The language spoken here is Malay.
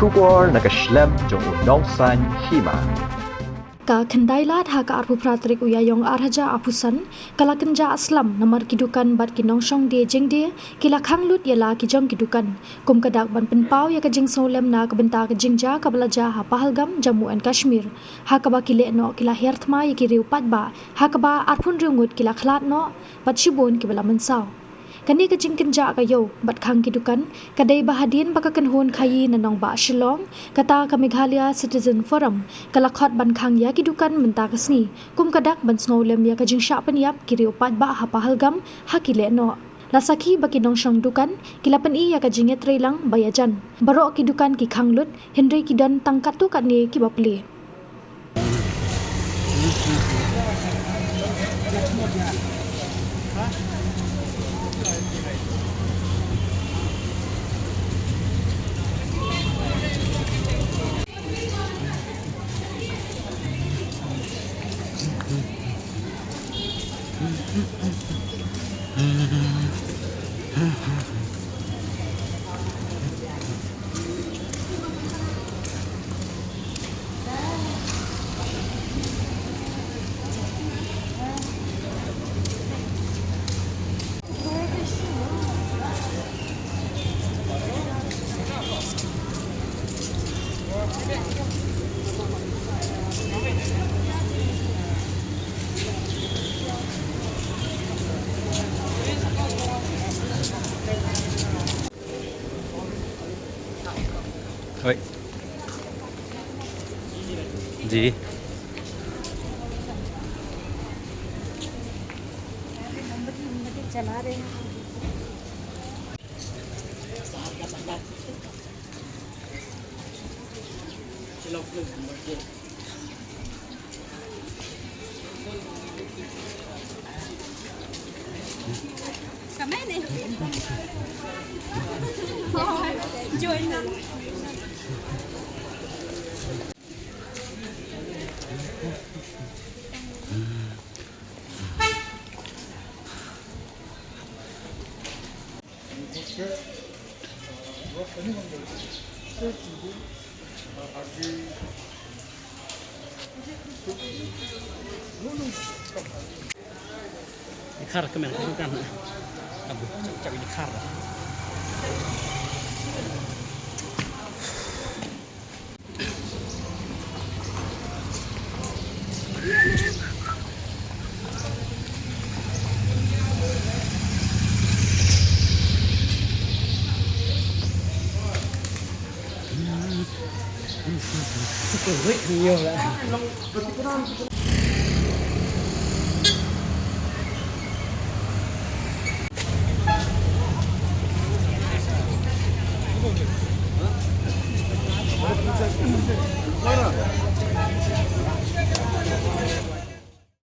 bersyukur nak keslem jong unongsan hima. Ka kendailat ha ka arpu pratrik uyayong arhaja apusan kala kenja aslam namar kidukan bat kinongshong de jeng de kila khanglut yala kijong kidukan kum kadak ban penpau ya ka jing solem na ka benta ka jingja ka balaja ha Pahalgam Jammu and Kashmir ha ka ba kile no kila herthma ya ki riu patba ha ka ba arpun riungut kila khlat no bat shibon ki bala mansau kani ka jing kenja ka yo bat khang kidukan kadai bahadin baka kanhon khayi nanong ba Shillong kata ka Meghalaya Citizen Forum kala khot ban khang ya kidukan menta kasni kum kadak ban snolem ya ka jing sha paniap kiri upat ba ha Pahalgam ha kile no lasaki baki nong shong dukan kilapan i ya ka jinge trailang bayajan baro kidukan ki khanglut Henry kidan tangkat tu kat ni ki bapli Oi. जी चला रहे हैं Khar kemen kan abu cak ini khar nhiều đấy